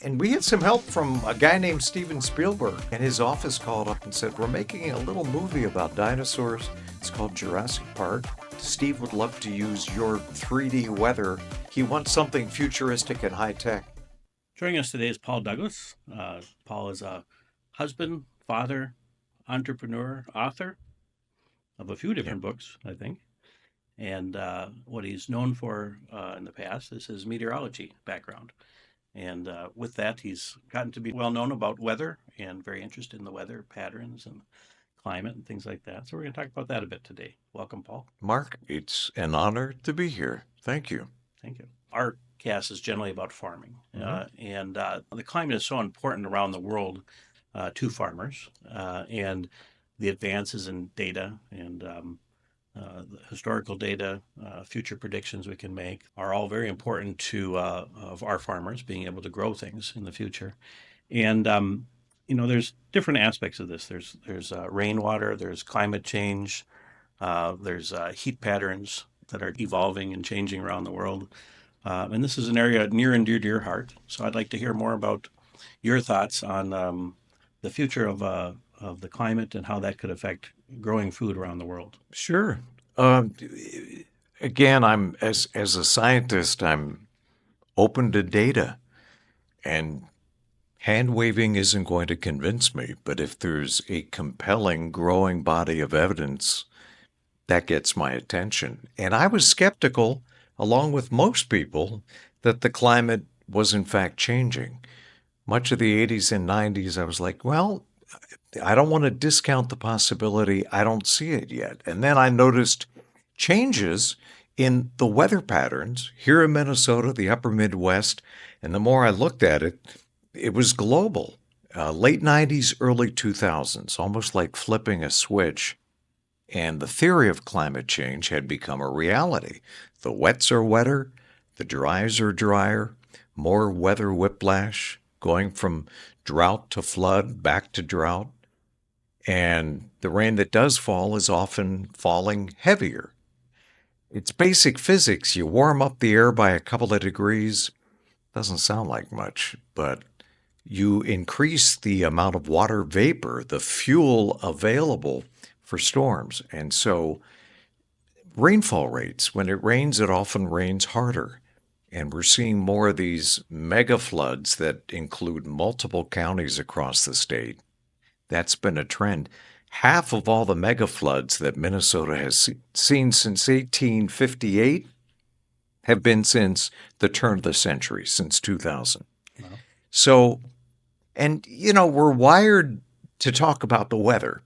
And we had some help from a guy named Steven Spielberg, and his office called up and said, we're making a little movie about dinosaurs. It's called Jurassic Park. Steve would love to use your 3D weather. He wants something futuristic and high tech. Joining us today is Paul Douglas. Paul is a husband, father, entrepreneur, author of a few different books, I think. And what he's known for in the past is his meteorology background. And with that, he's gotten to be well known about weather and very interested in the weather patterns and climate and things like that. So we're going to talk about that a bit today. Welcome, Paul. Mark, it's an honor to be here. Thank you. Thank you. Our cast is generally about farming. And the climate is so important around the world to farmers. And the advances in data and the historical data, future predictions we can make are all very important to of our farmers being able to grow things in the future. And there's different aspects of this. There's rainwater, there's climate change, there's heat patterns that are evolving and changing around the world. And this is an area near and dear to your heart. So I'd like to hear more about your thoughts on the future of the climate and how that could affect growing food around the world. Sure. Again, I'm as a scientist, I'm open to data, and hand waving isn't going to convince me. But if there's a compelling, growing body of evidence, that gets my attention. And I was skeptical, along with most people, that the climate was in fact changing. Much of the 80s and 90s, I was like, well, I don't want to discount the possibility. I don't see it yet. And then I noticed changes in the weather patterns here in Minnesota, the upper Midwest. And the more I looked at it, it was global. Late 90s, early 2000s, almost like flipping a switch. And the theory of climate change had become a reality. The wets are wetter, the dries are drier, more weather whiplash, going from drought to flood, back to drought. And the rain that does fall is often falling heavier. It's basic physics. You warm up the air by a couple of degrees. Doesn't sound like much, but you increase the amount of water vapor, the fuel available for storms. And so rainfall rates, when it rains, it often rains harder. And we're seeing more of these mega floods that include multiple counties across the state. That's been a trend. Half of all the mega floods that Minnesota has seen since 1858 have been since the turn of the century, since 2000. Wow. So, and, we're wired to talk about the weather.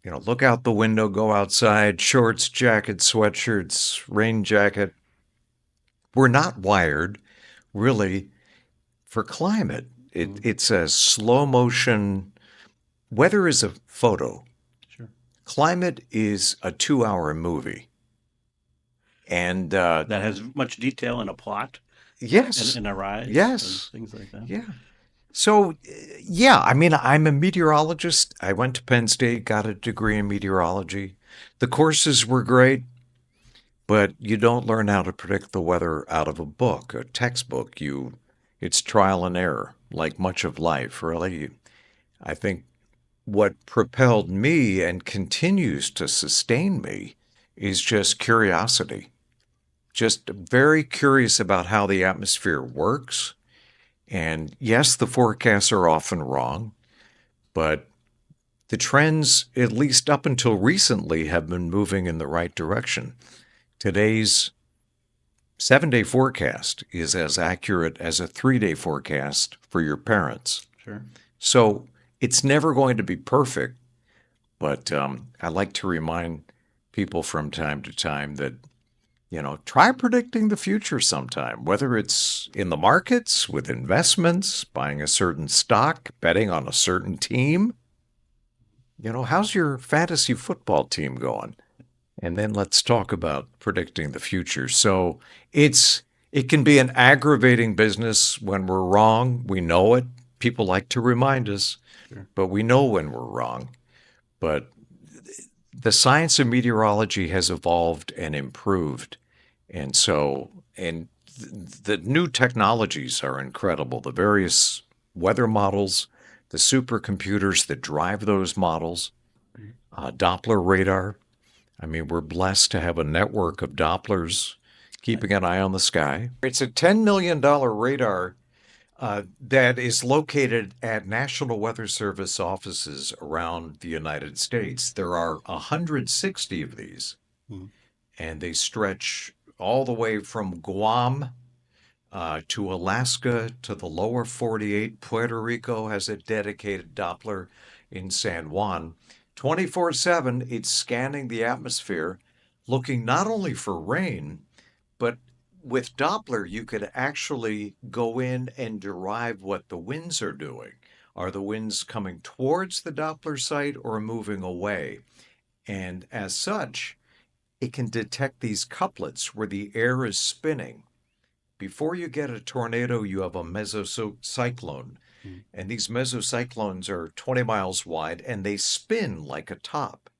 Look out the window, go outside, shorts, jacket, sweatshirts, rain jacket. We're not wired, really, for climate. It's a slow motion. Weather is a photo. Sure. Climate is a 2-hour movie. And that has much detail and a plot. Yes. And a rise. Yes. And things like that. Yeah. So, I'm a meteorologist. I went to Penn State, got a degree in meteorology. The courses were great, but you don't learn how to predict the weather out of a book, a textbook. It's trial and error, like much of life, really. I think what propelled me and continues to sustain me is just curiosity. Just very curious about how the atmosphere works. And yes, the forecasts are often wrong, but the trends, at least up until recently, have been moving in the right direction. Today's 7-day forecast is as accurate as a 3-day forecast for your parents. Sure. So it's never going to be perfect, but I like to remind people from time to time that, try predicting the future sometime, whether it's in the markets, with investments, buying a certain stock, betting on a certain team. How's your fantasy football team going? And then let's talk about predicting the future. So it can be an aggravating business when we're wrong. We know it. People like to remind us, sure, but we know when we're wrong. But the science of meteorology has evolved and improved. And the new technologies are incredible. The various weather models, the supercomputers that drive those models, Doppler radar. I mean, we're blessed to have a network of Dopplers keeping an eye on the sky. It's a $10 million radar that is located at National Weather Service offices around the United States. There are 160 of these, and they stretch all the way from Guam to Alaska to the lower 48. Puerto Rico has a dedicated Doppler in San Juan. 24/7, it's scanning the atmosphere, looking not only for rain, but with Doppler, you could actually go in and derive what the winds are doing. Are the winds coming towards the Doppler site or moving away? And as such, it can detect these couplets where the air is spinning. Before you get a tornado, you have a mesocyclone. And these mesocyclones are 20 miles wide and they spin like a top.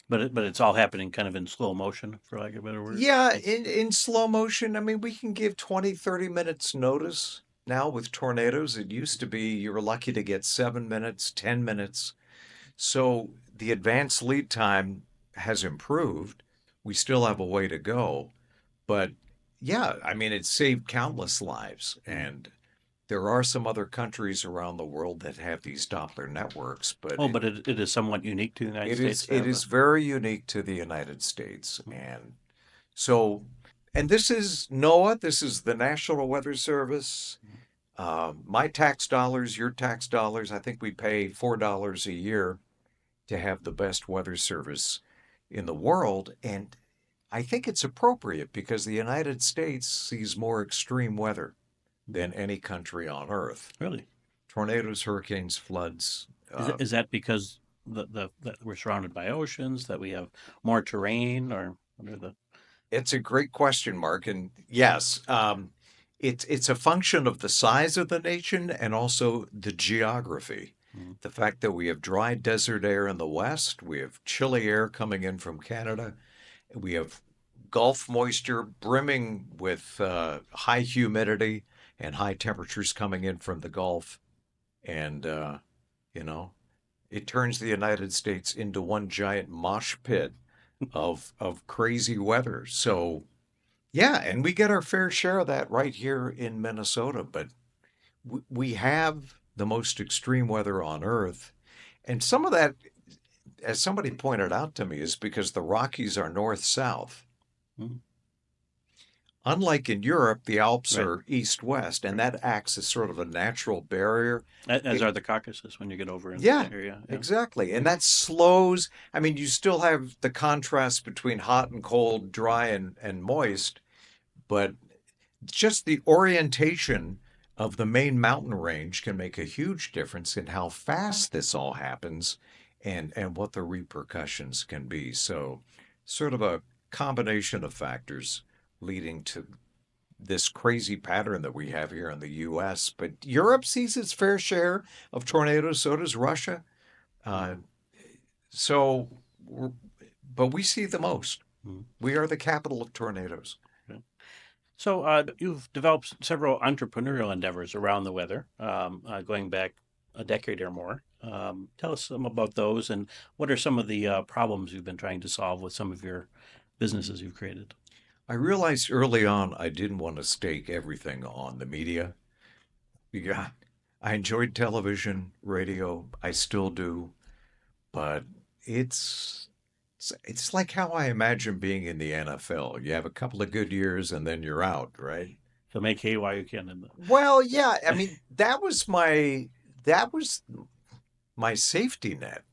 But it's all happening kind of in slow motion, for lack of a better word. Yeah, in slow motion. I mean, we can give 20, 30 minutes notice now with tornadoes. It used to be you were lucky to get 7 minutes, 10 minutes. So the advanced lead time has improved. We still have a way to go. But yeah, I mean, it saved countless lives. And there are some other countries around the world that have these Doppler networks, but but it is somewhat unique to the United States. it is very unique to the United States. And so, and this is NOAA, this is the National Weather Service. My tax dollars, your tax dollars, I think we pay $4 a year to have the best weather service in the world. And I think it's appropriate because the United States sees more extreme weather than any country on Earth. Really? Tornadoes, hurricanes, floods. Is that because that we're surrounded by oceans, that we have more terrain, or what are the? It's a great question, Mark. And yes, it's a function of the size of the nation and also the geography. The fact that we have dry desert air in the west, we have chilly air coming in from Canada, we have Gulf moisture brimming with high humidity and high temperatures coming in from the Gulf. And, you know, it turns the United States into one giant mosh pit of crazy weather. So, yeah, and we get our fair share of that right here in Minnesota. But we have the most extreme weather on Earth. And some of that, as somebody pointed out to me, is because the Rockies are north-south. Unlike in Europe, the Alps are east-west, and that acts as sort of a natural barrier. As are the Caucasus when you get over in Yeah, that area. Yeah, exactly. And that slows, I mean, you still have the contrast between hot and cold, dry and moist, but just the orientation of the main mountain range can make a huge difference in how fast this all happens and what the repercussions can be. So, sort of a combination of factors leading to this crazy pattern that we have here in the U.S. But Europe sees its fair share of tornadoes, so does Russia. So, but we see the most. We are the capital of tornadoes. So you've developed several entrepreneurial endeavors around the weather, going back a decade or more. Tell us some about those, and what are some of the problems you've been trying to solve with some of your businesses you've created? I realized early on I didn't want to stake everything on the media. Yeah, I enjoyed television, radio, I still do, but it's like how I imagine being in the NFL. You have a couple of good years and then you're out, right? So make hay while you can. Well, yeah, I mean, that was my safety net.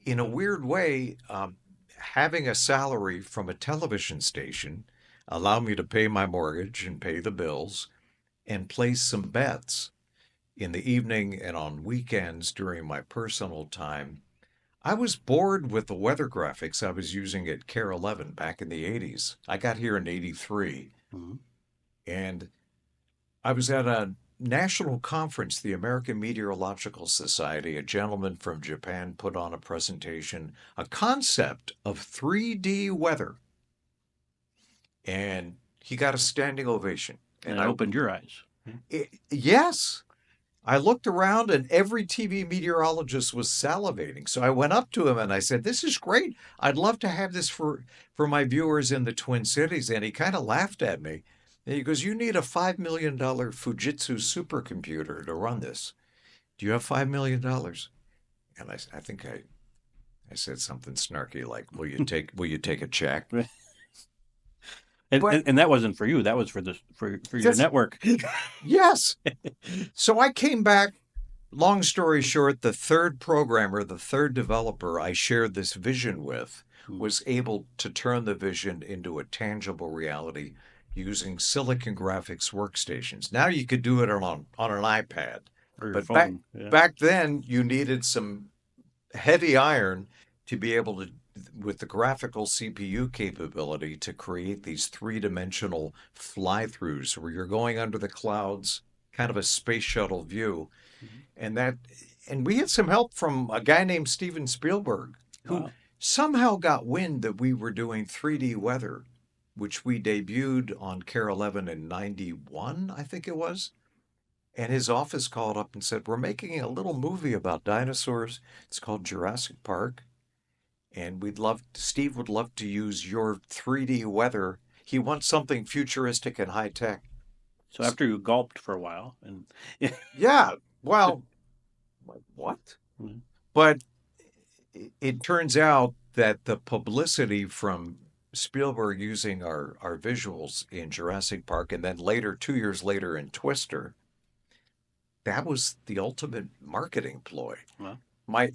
In a weird way, having a salary from a television station allowed me to pay my mortgage and pay the bills and place some bets in the evening and on weekends during my personal time. I was bored with the weather graphics I was using at Care 11 back in the 80s. I got here in 83, and I was at a national conference, the American Meteorological Society. A gentleman from Japan put on a presentation, a concept of 3D weather, and he got a standing ovation. And it opened your eyes. Yes, I looked around and every TV meteorologist was salivating. So I went up to him and I said, "This is great. I'd love to have this for my viewers in the Twin Cities." And he kind of laughed at me. And he goes, "You need a $5 million Fujitsu supercomputer to run this. Do you have $5 million?" And I think I said something snarky like, will you take a check?" And, But and that wasn't for you. That was for your network. yes. So I came back. Long story short, the third programmer, the third developer I shared this vision with was able to turn the vision into a tangible reality using silicon graphics workstations. Now you could do it on an iPad. Or your But phone. Yeah. back then you needed some heavy iron to be able to, with the graphical CPU capability, to create these three-dimensional fly-throughs where you're going under the clouds, kind of a space shuttle view. And we had some help from a guy named Steven Spielberg, who Wow. somehow got wind that we were doing 3D weather, which we debuted on Care 11 in 91, I think it was. And his office called up and said, "We're making a little movie about dinosaurs. It's called Jurassic Park. And Steve would love to use your 3D weather. He wants something futuristic and high tech." So after you gulped for a while, and Yeah, well, like what? Mhm. But it turns out that the publicity from Spielberg using our visuals in Jurassic Park and then later, 2 years later in Twister, that was the ultimate marketing ploy. Well, My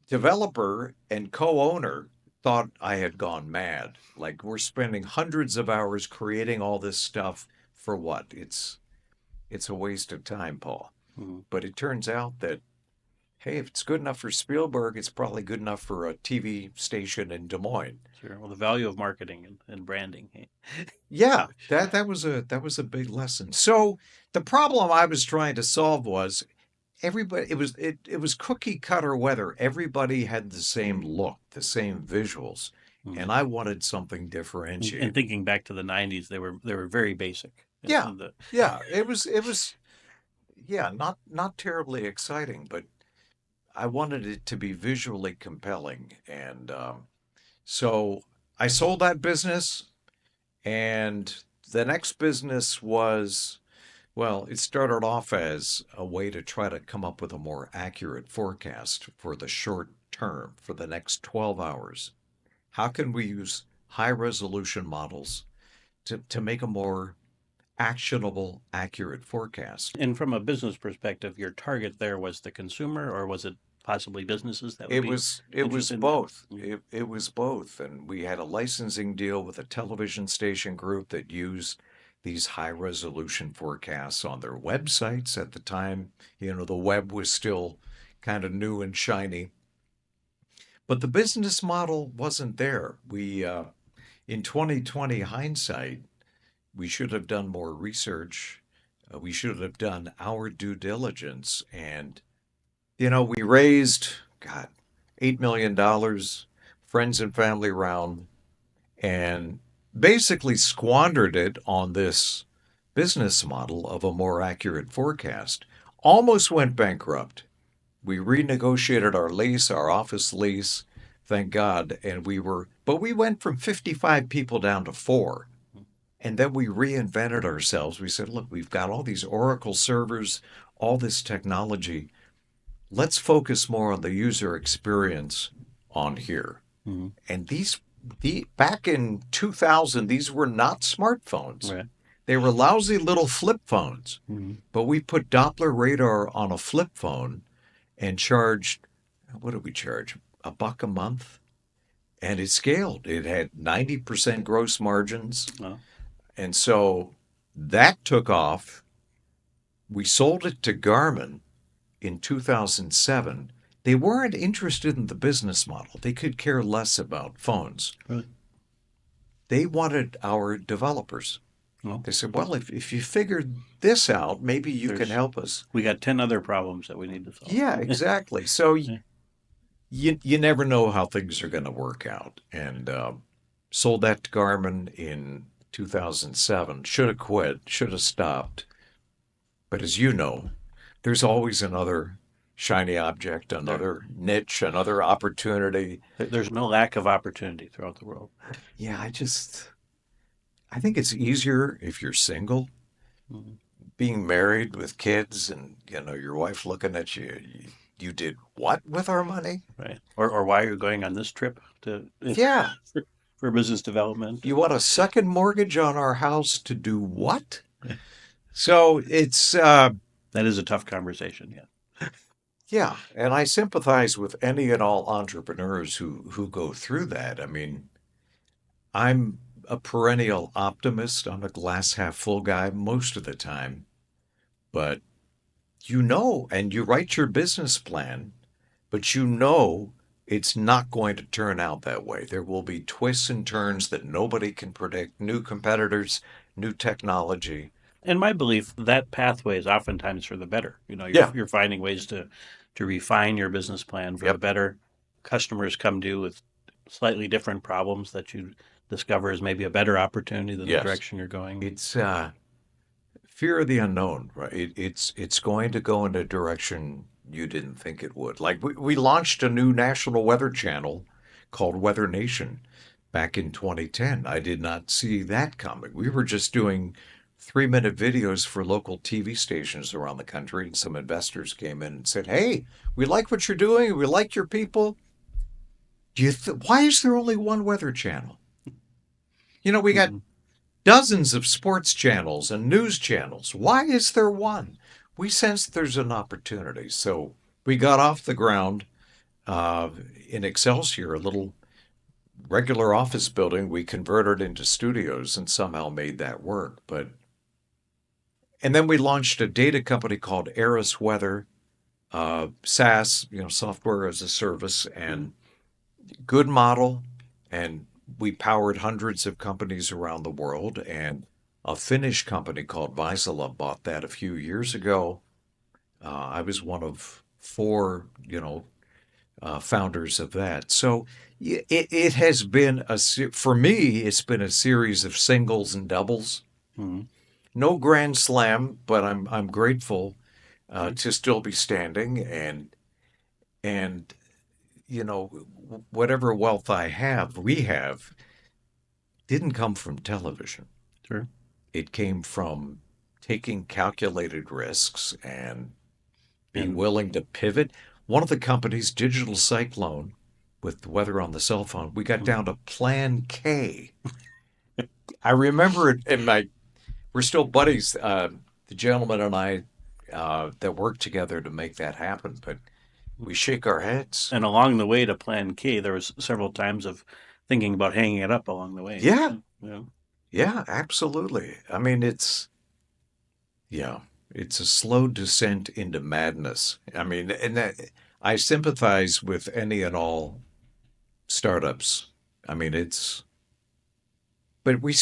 developer and co-owner thought I had gone mad. Like, we're spending hundreds of hours creating all this stuff for what? It's a waste of time, Paul. mhm. But it turns out that, hey, if it's good enough for Spielberg, it's probably good enough for a TV station in Des Moines. Sure. Well, the value of marketing and branding. Yeah, that was a big lesson. So the problem I was trying to solve was everybody it was cookie cutter weather. Everybody had the same look, the same visuals, and I wanted something And differentiated. thinking back to the '90s, they were very basic. Yeah, yeah, it was yeah, not terribly exciting, but I wanted it to be visually compelling, and so I sold that business, and the next business was, well, it started off as a way to try to come up with a more accurate forecast for the short term, for the next 12 hours. How can we use high resolution models to make a more actionable, accurate forecast? And from a business perspective, your target there was the consumer, or was it possibly businesses that would It be was interested in that? both. It was both, and we had a licensing deal with a television station group that used these high resolution forecasts on their websites at the time. The web was still kind of new and shiny, but the business model wasn't there. In 2020 hindsight, we should have done more research. We should have done our due diligence, and we raised, God, $8 million, friends and family round, and basically squandered it on this business model of a more accurate forecast. Almost went bankrupt. We renegotiated our lease, our office lease, thank God, but we went from 55 people down to 4. And then we reinvented ourselves. We said, look, we've got all these Oracle servers, all this technology. Let's focus more on the user experience on here. Mm-hmm. And back in 2000, these were not smartphones. Right. They were lousy little flip phones. Mm-hmm. But we put Doppler radar on a flip phone and charged, what did we charge? $1 a month? And it scaled. It had 90% gross margins. Oh. And so that took off. We sold it to Garmin in 2007. They weren't interested in the business model. They could care less about phones. Really? They wanted our developers. Well, They said, well, if you figured this out, maybe you can help us. We got 10 other problems that we need to solve. Yeah, exactly. So Yeah. you never know how things are going to work out. And sold that to Garmin in 2007. Should have quit, should have stopped. But as you know, There's always another shiny object, There, another niche, another opportunity. there's no lack of opportunity throughout the world. Yeah, I think it's easier if you're single. Mhm. Being married with kids and, your wife looking at you, you did what with our money? Right. Or why are you going on this trip to Yeah. for business development? You want a second mortgage on our house to do what? So it's, That is a tough conversation. Yeah. yeah. And I sympathize with any and all entrepreneurs who go through that. I mean, I'm a perennial optimist. I'm a glass half full guy most of the time. But and you write your business plan, but it's not going to turn out that way. There will be twists and turns that nobody can predict, new competitors, new technology. In my belief, that pathway is oftentimes for the better. Yeah. You're finding ways to refine your business plan for the Yep. better. Customers come to you with slightly different problems that you discover is maybe a better opportunity than the Yes. direction you're going. It's fear of the unknown, right? It's going to go in a direction you didn't think it would. Like we launched a new national weather channel called WeatherNation back in 2010. I did not see that coming. We were just doing 3-minute videos for local TV stations around the country, and some investors came in and said, "Hey, we like what you're doing. We like your people. Why is there only one weather channel? We got Mm-hmm. dozens of sports channels and news channels. Why is there one?" We sensed there's an opportunity. So we got off the ground uh, in Excelsior, a little regular office building. We converted into studios and somehow made that work. And then we launched a data company called Eris Weather, SaaS, software as a service, and good model. And we powered hundreds of companies around the world. And a Finnish company called Vaisala bought that a few years ago. I was one of four, founders of that. So it has been for me, it's been a series of singles and doubles. Mm-hmm. No grand slam, but I'm grateful Sure. to still be standing and whatever wealth we have, didn't come from television. Sure. It came from taking calculated risks and being And willing to pivot. One of the companies, Digital Cyclone, with the weather on the cell phone, we got down to Plan K. I remember it we're still buddies, the gentleman and I that worked together to make that happen, but we shake our heads. and along the way to Plan K, there was several times of thinking about hanging it up along the way. Yeah, Yeah. yeah, absolutely. I mean, yeah, it's a slow descent into madness. I mean, I sympathize with any and all startups. I mean, but we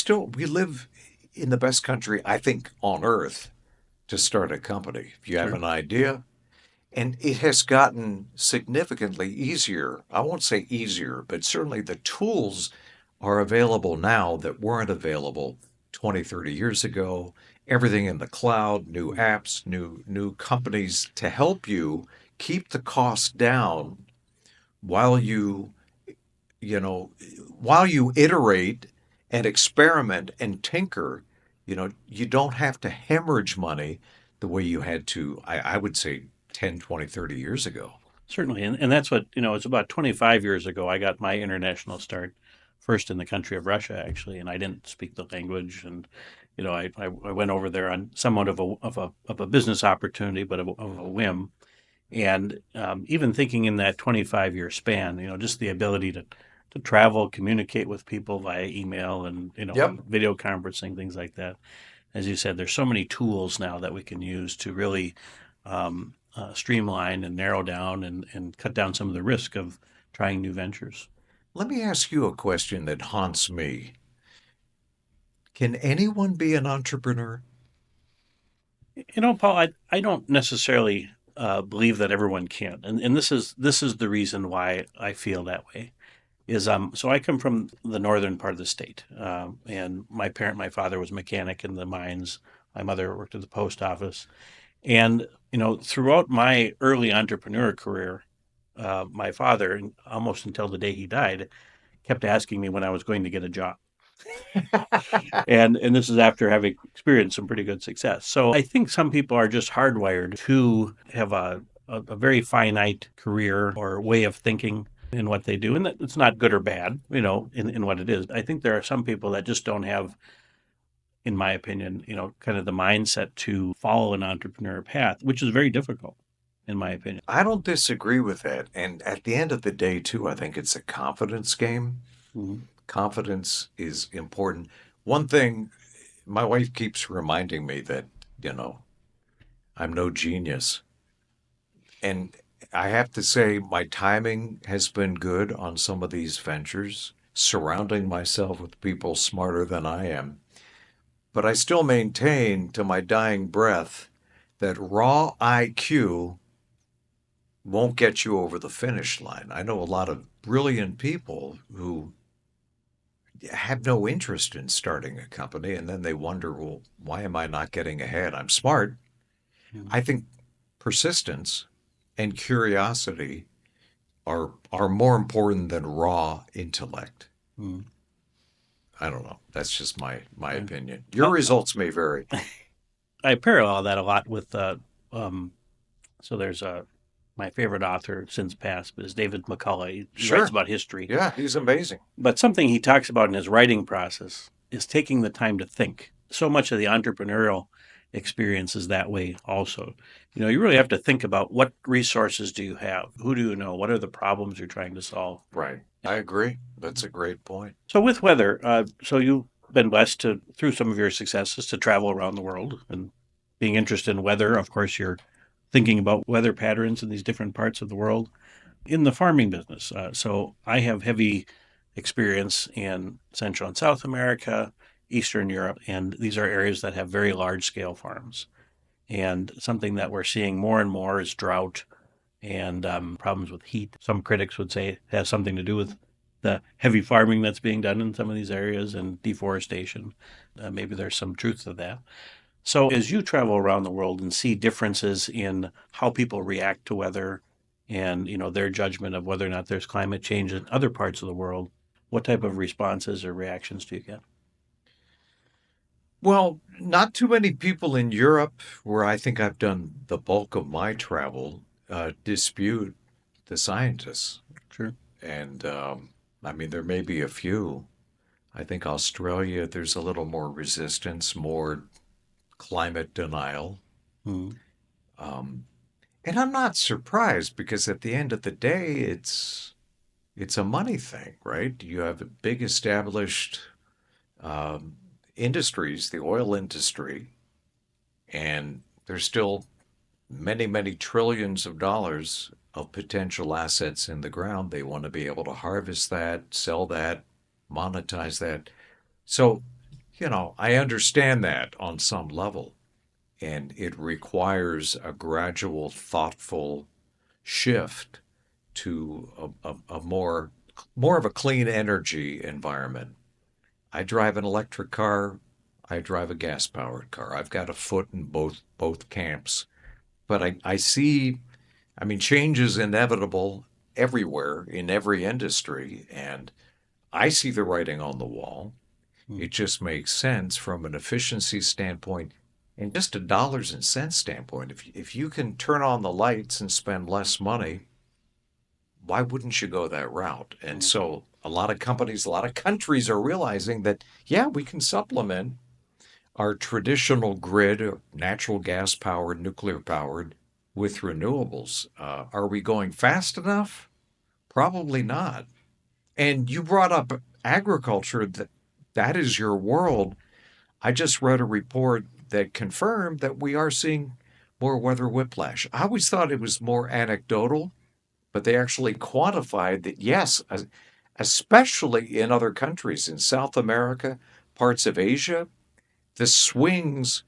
live in the best country, I think, on earth to start a company. If you have Sure. an idea, and it has gotten significantly easier. I won't say easier, but certainly the tools are available now that weren't available 20, 30 years ago. Everything in the cloud, new apps, new companies to help you keep the cost down while you know, while you iterate and experiment and tinker. You don't have to hemorrhage money the way you had to, I would say, 10, 20, 30 years ago. Certainly. And that's what, it's about 25 years ago I got my international start, first in the country of Russia, actually, and I didn't speak the language. And, I went over there on somewhat of a business opportunity, but of a whim. And even thinking in that 25-year span, just the ability to travel, communicate with people via email and, Yep. video conferencing, things like that. As you said, there's so many tools now that we can use to really streamline and narrow down and cut down some of the risk of trying new ventures. Let me ask you a question that haunts me. Can anyone be an entrepreneur? Paul, I don't necessarily believe that everyone can, and this is the reason why I feel that way. Is so I come from the northern part of the state, and my father was a mechanic in the mines. My mother worked at the post office, And, throughout my early entrepreneur career, my father, almost until the day he died, kept asking me when I was going to get a job. And this is after having experienced some pretty good success. So I think some people are just hardwired to have a very finite career or way of thinking in what they do. And that it's not good or bad, in what it is. I think there are some people that just don't have, in my opinion, kind of the mindset to follow an entrepreneur path, which is very difficult, in my opinion. I don't disagree with that. And at the end of the day, too, I think it's a confidence game. Mhm. Confidence is important. One thing my wife keeps reminding me that, you know, I'm no genius. And I have to say, my timing has been good on some of these ventures, surrounding myself with people smarter than I am. But I still maintain to my dying breath that raw IQ won't get you over the finish line. I know a lot of brilliant people who have no interest in starting a company and then they wonder, well, why am I not getting ahead? I'm smart. Mhm. I think persistence and curiosity are more important than raw intellect. Mhm. I don't know. That's just my Yeah. opinion. Your Uh, results may vary. I parallel that a lot with um, so there's my favorite author since passed, but is David McCullough. He writes Sure. about history, Yeah, he's amazing. but something he talks about in his writing process is taking the time to think. So much of the entrepreneurial experience is that way also. You really have to think about what resources do you have? Who do you know? What are the problems you're trying to solve? Right. I agree. That's a great point. So with weather, so you've been blessed to, through some of your successes, to travel around the world and being interested in weather. Of course, you're thinking about weather patterns in these different parts of the world. In the farming business, so I have heavy experience in Central and South America, Eastern Europe, and these are areas that have very large scale farms. And something that we're seeing more and more is drought and problems with heat. Some critics would say it has something to do with the heavy farming that's being done in some of these areas and deforestation. Maybe there's some truth to that. So, as you travel around the world and see differences in how people react to weather and their judgment of whether or not there's climate change in other parts of the world, what type of responses or reactions do you get? Well, not too many people in Europe, where I think I've done the bulk of my travel, dispute the scientists. Sure. And I mean, there may be a few. I think Australia, there's a little more resistance, more climate denial. Mm-hmm. Um, and I'm not surprised because at the end of the day, it's a money thing, right? You have big established um, industries, the oil industry, and there's still many, many trillions of dollars of potential assets in the ground. They want to be able to harvest that, sell that, monetize that. So, I understand that on some level, and it requires a gradual, thoughtful shift to a more of a clean energy environment. I drive an electric car. I drive a gas powered car. I've got a foot in both camps. But I see, I mean, change is inevitable everywhere in every industry, and I see the writing on the wall. It just makes sense from an efficiency standpoint and just a dollars and cents standpoint. If you can turn on the lights and spend less money, why wouldn't you go that route? And Mm-hmm. so a lot of companies, a lot of countries are realizing that, yeah, we can supplement our traditional grid, natural gas powered, nuclear powered, with renewables. Are we going fast enough? Probably not. And you brought up agriculture, that is your world. I just read a report that confirmed that we are seeing more weather whiplash. I always thought it was more anecdotal, but they actually quantified that, yes, especially in other countries, in South America, parts of Asia, the swings,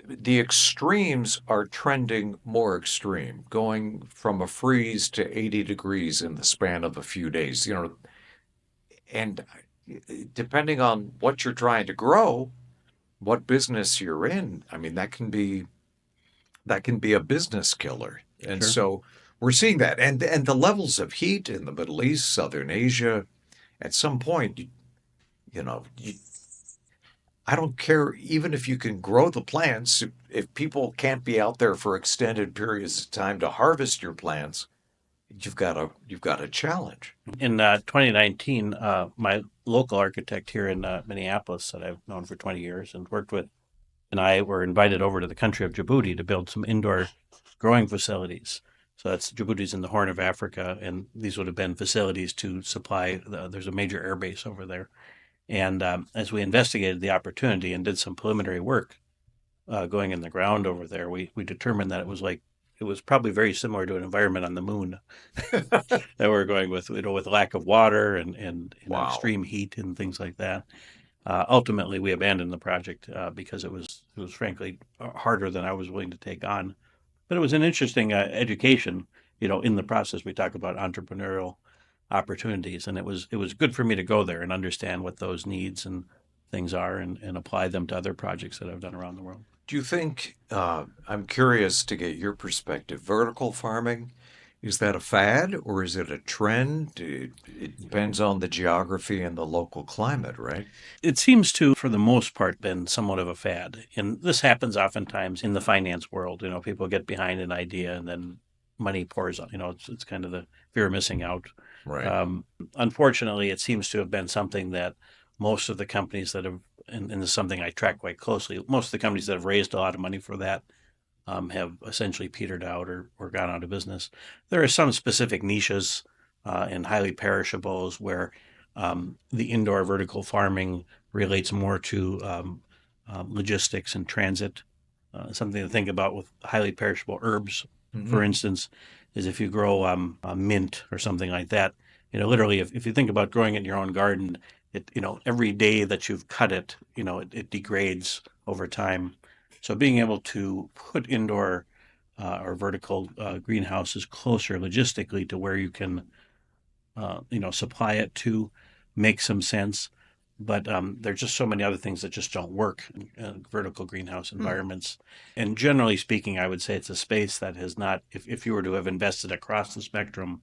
the extremes are trending more extreme, going from a freeze to 80 degrees in the span of a few days. And depending on what you're trying to grow, what business you're in, I mean, that can be a business killer. And Sure. so we're seeing that. And the levels of heat in the Middle East, Southern Asia, at some point, you know, you, I don't care even if you can grow the plants, if people can't be out there for extended periods of time to harvest your plants, you've got a challenge. In 2019, my local architect here in Minneapolis that I've known for 20 years and worked with, and I were invited over to the country of Djibouti to build some indoor growing facilities. So that's Djibouti's in the Horn of Africa, and these would have been facilities to supply. There's a major air base over there, and as we investigated the opportunity and did some preliminary work going in the ground over there, we determined that it was probably very similar to an environment on the moon that we're going with, with lack of water and Wow. extreme heat and things like that. Ultimately, we abandoned the project because it was frankly harder than I was willing to take on. But it was an interesting education. In the process, we talk about entrepreneurial opportunities, and it was good for me to go there and understand what those needs and things are, and apply them to other projects that I've done around the world. Do you think, I'm curious to get your perspective, vertical farming, is that a fad or is it a trend? It depends on the geography and the local climate, right? It seems to, for the most part, been somewhat of a fad. And this happens oftentimes in the finance world. People get behind an idea and then money pours out. It's kind of the fear of missing out. Right. Unfortunately, it seems to have been something that most of the companies that have, and this is something I track quite closely, most of the companies that have raised a lot of money for that have essentially petered out or gone out of business. There are some specific niches and highly perishables where the indoor vertical farming relates more to logistics and transit. Something to think about with highly perishable herbs, for Hmm. instance, is if you grow a mint or something like that. Literally, if you think about growing it in your own garden, every day that you've cut it, it degrades over time. So being able to put indoor or vertical greenhouses closer logistically to where you can, supply it to makes some sense. But there's just so many other things that just don't work in vertical greenhouse Hmm. environments. And generally speaking, I would say it's a space that has not, if you were to have invested across the spectrum,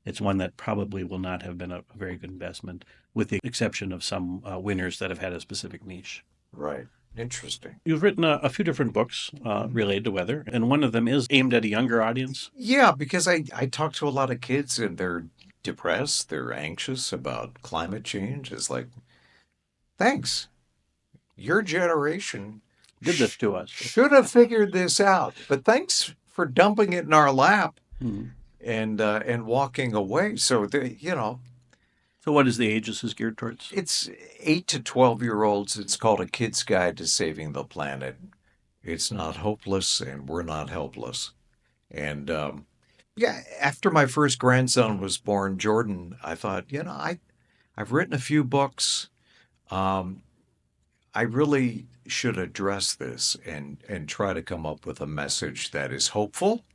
it's one that probably will not have been a very good investment, with the exception of some winners that have had a specific niche. Right. Interesting. You've written a few different books related to weather, and one of them is aimed at a younger audience. Yeah, because I talk to a lot of kids and they're depressed, they're anxious about climate change. It's like, thanks. Your generation Did this to us. should have figured this out, but thanks for dumping it in our lap Hmm. and walking away. So So, what is the age this is geared towards? it's 8 to 12-year-olds. It's called A Kid's Guide to Saving the Planet. It's not hopeless, and we're not helpless. And yeah, after my first grandson was born, Jordan, I thought, I've written a few books. Um, I really should address this and try to come up with a message that is hopeful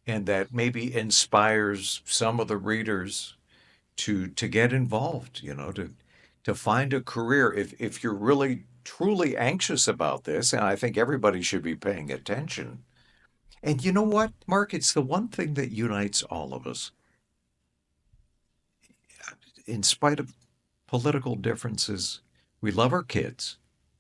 and that maybe inspires some of the readers to get involved, to find a career. If you're really truly anxious about this, and I think everybody should be paying attention. And you know what, Mark? It's the one thing that unites all of us. In spite of political differences, we love our kids.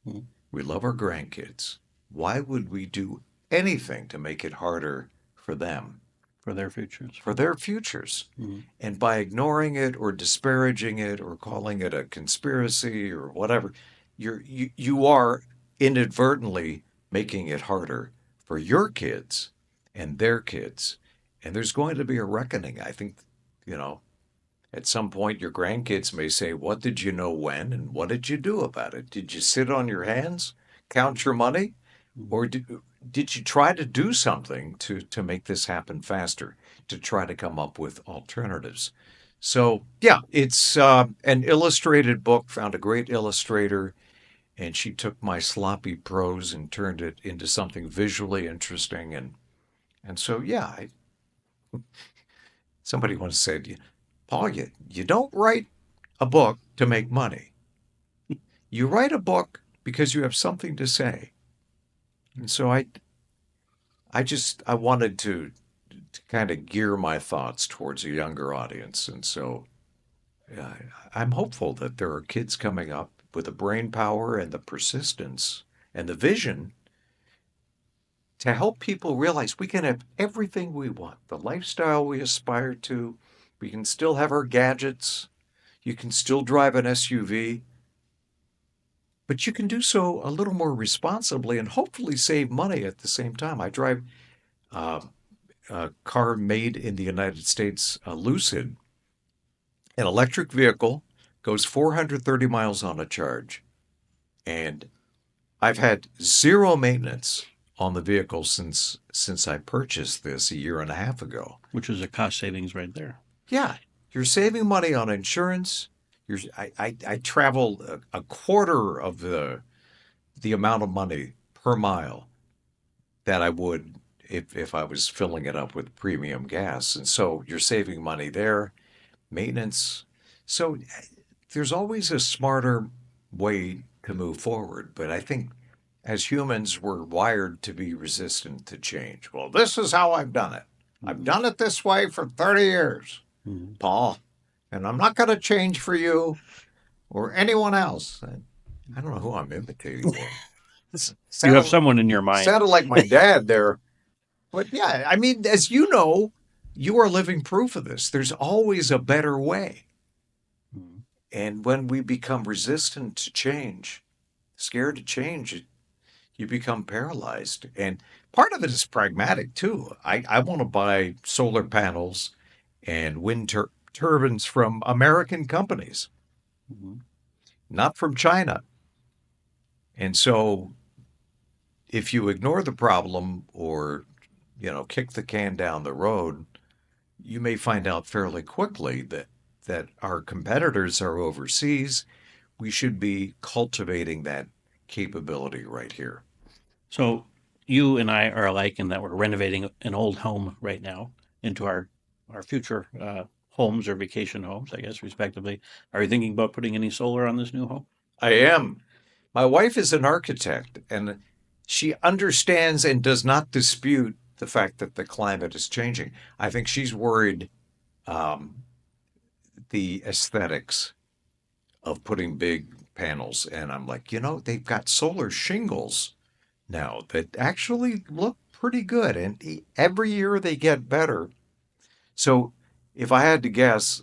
Hmm. We love our grandkids. Why would we do anything to make it harder for them, For their futures. for their futures? Hmm. And by ignoring it or disparaging it or calling it a conspiracy or whatever, you are inadvertently making it harder for your kids and their kids. And there's going to be a reckoning. I think, you know, at some point your grandkids may say, "What did you know when and what did you do about it? Did you sit on your hands, count your money? Hmm. Or did you try to do something to make this happen faster, to try to come up with alternatives?" So, yeah, it's an illustrated book, found a great illustrator, and she took my sloppy prose and turned it into something visually interesting. And so, yeah, somebody once said, "Paul, you don't write a book to make money. You write a book because you have something to say." And so I wanted to kind of gear my thoughts towards a younger audience. And so uh, I'm hopeful that there are kids coming up with the brain power and the persistence and the vision to help people realize we can have everything we want, the lifestyle we aspire to. We can still have our gadgets. You can still drive an SUV, but you can do so a little more responsibly and hopefully save money at the same time. I drive uh, a car made in the United States, a Lucid, an electric vehicle, goes 430 miles on a charge. And I've had zero maintenance on the vehicle since I purchased this a year and a half ago. Which is a cost savings right there. Yeah, you're saving money on insurance. I travel a quarter of the amount of money per mile that I would if I was filling it up with premium gas. And so you're saving money there, maintenance. So there's always a smarter way to move forward. But I think as humans, we're wired to be resistant to change. Well, this is how I've done it. I've done it this way for 30 years, Paul, and I'm not going to change for you or anyone else. I don't know who I'm imitating there. You have someone in your mind. Sounded like my dad there. But yeah, I mean, as you know, you are living proof of this. There's always a better way. And when we become resistant to change, scared to change, you become paralyzed. And part of it is pragmatic too. I want to buy solar panels and wind turbines from American companies, not from China. And so if you ignore the problem or, kick the can down the road, you may find out fairly quickly that our competitors are overseas. We should be cultivating that capability right here. So you and I are alike in that we're renovating an old home right now into our future homes or vacation homes, I guess, respectively. Are you thinking about putting any solar on this new home? I am. My wife is an architect, and she understands and does not dispute the fact that the climate is changing. I think she's worried the aesthetics of putting big panels. And I'm like, they've got solar shingles now that actually look pretty good. And every year they get better. So if I had to guess,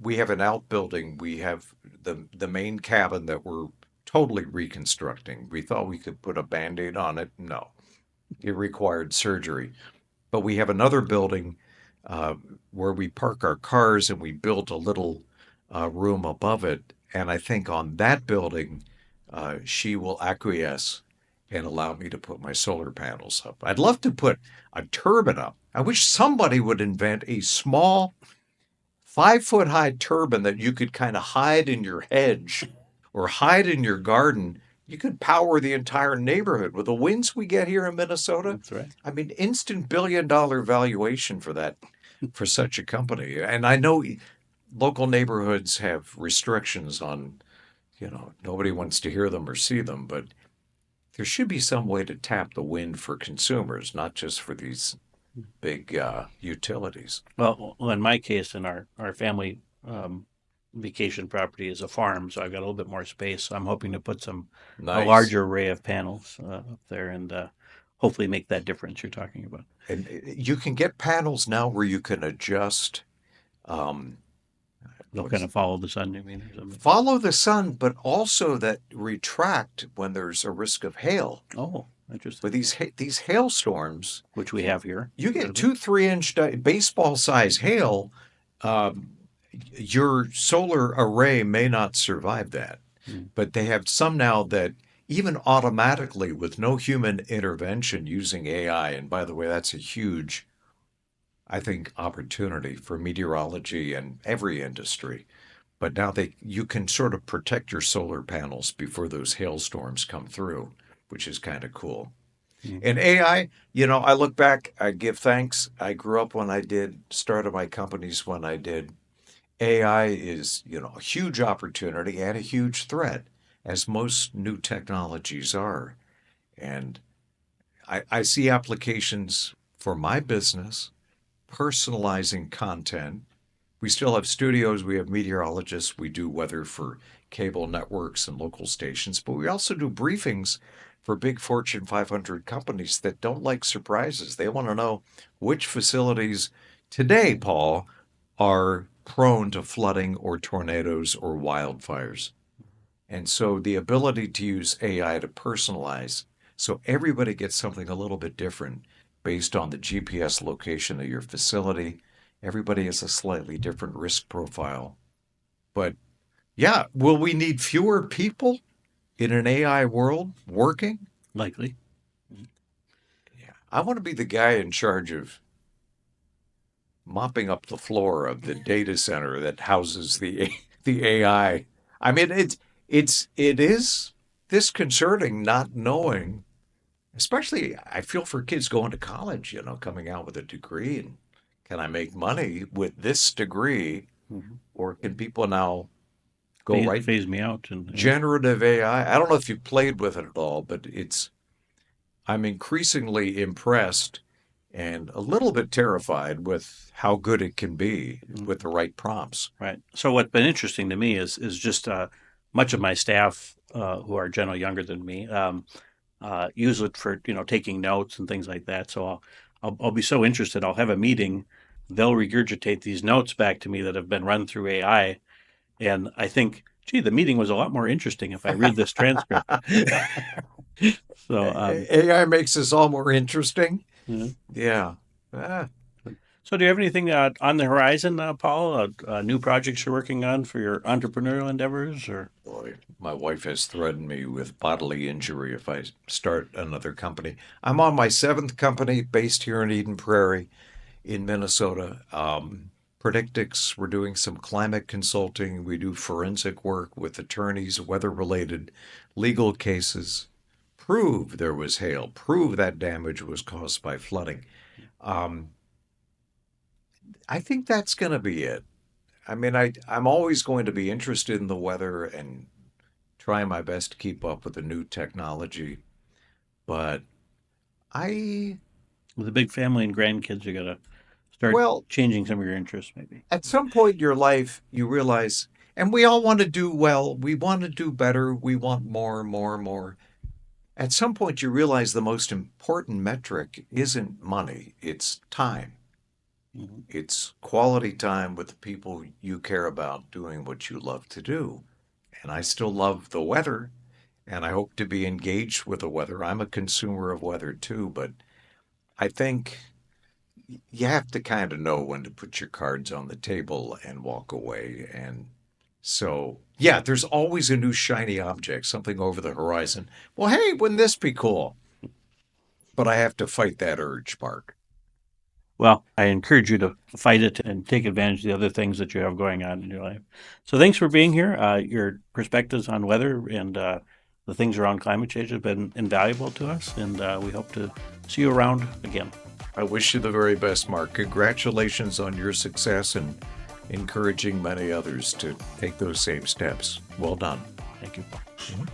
we have an outbuilding. We have the main cabin that we're totally reconstructing. We thought we could put a Band-Aid on it. No, it required surgery. But we have another building where we park our cars, and we built a little room above it. And I think on that building, she will acquiesce and allow me to put my solar panels up. I'd love to put a turbine up. I wish somebody would invent a small 5-foot high turbine that you could kind of hide in your hedge or hide in your garden. You could power the entire neighborhood with the winds we get here in Minnesota. That's right. I mean, instant billion-dollar valuation for that, for such a company. And I know local neighborhoods have restrictions on, nobody wants to hear them or see them, but there should be some way to tap the wind for consumers, not just for these big utilities. Well, in my case, in our family vacation property is a farm, so I've got a little bit more space. So I'm hoping to put a larger array of panels up there and hopefully make that difference you're talking about. And you can get panels now where you can adjust. They'll kind of follow the sun, you mean, or something? Follow the sun, but also that retract when there's a risk of hail. Oh, interesting. With these hailstorms, which we have here, you get 2-3 inch baseball size hail. Your solar array may not survive that, but they have some now that even automatically with no human intervention using AI. And by the way, that's a huge, I think, opportunity for meteorology and every industry. But now you can sort of protect your solar panels before those hailstorms come through, which is kind of cool. And AI, I look back, I give thanks. I grew up when I did, started my companies when I did. AI is, a huge opportunity and a huge threat, as most new technologies are. And I see applications for my business, personalizing content. We still have studios, we have meteorologists, we do weather for cable networks and local stations, but we also do briefings for big Fortune 500 companies that don't like surprises. They want to know which facilities today, Paul, are prone to flooding or tornadoes or wildfires. And so the ability to use AI to personalize so everybody gets something a little bit different based on the GPS location of your facility. Everybody has a slightly different risk profile. But yeah, will we need fewer people in an AI world working? Likely. Yeah. I want to be the guy in charge of mopping up the floor of the data center that houses the AI. I mean, it is disconcerting not knowing, especially I feel for kids going to college, coming out with a degree, and can I make money with this degree, Mm-hmm. or can people now go right Phase me out. And generative AI? I don't know if you've played with it at all, but I'm increasingly impressed and a little bit terrified with how good it can be with the right prompts. Right. So what's been interesting to me is just much of my staff who are generally younger than me use it for taking notes and things like that. So I'll be so interested. I'll have a meeting. They'll regurgitate these notes back to me that have been run through AI, and I think, gee, the meeting was a lot more interesting if I read this transcript. So AI makes us all more interesting. yeah. Yeah. Ah. So do you have anything on the horizon, Paul? New projects you're working on for your entrepreneurial endeavors, or? Boy, my wife has threatened me with bodily injury if I start another company. I'm on my seventh company based here in Eden Prairie in Minnesota. Praedictix, we're doing some climate consulting. We do forensic work with attorneys, weather-related legal cases. Prove there was hail. Prove that damage was caused by flooding. I think that's going to be it. I mean, I'm always going to be interested in the weather and trying my best to keep up with the new technology. But I, With a big family and grandkids, you got to start well, changing some of your interests, maybe. at some point in your life, you realize, and we all want to do well, we want to do better, we want more, more, more. At some point, you realize the most important metric isn't money, it's time. Mm-hmm. It's quality time with the people you care about doing what you love to do. And I still love the weather, and I hope to be engaged with the weather. I'm a consumer of weather too, but I think you have to kind of know when to put your cards on the table and walk away. And so, yeah, there's always a new shiny object, something over the horizon. Well, hey, wouldn't this be cool? But I have to fight that urge, Mark. Well, I encourage you to fight it and take advantage of the other things that you have going on in your life. So thanks for being here. Your perspectives on weather and the things around climate change have been invaluable to us, and we hope to see you around again. I wish you the very best, Mark. Congratulations on your success and encouraging many others to take those same steps. Well done. Thank you, Paul. Mm-hmm.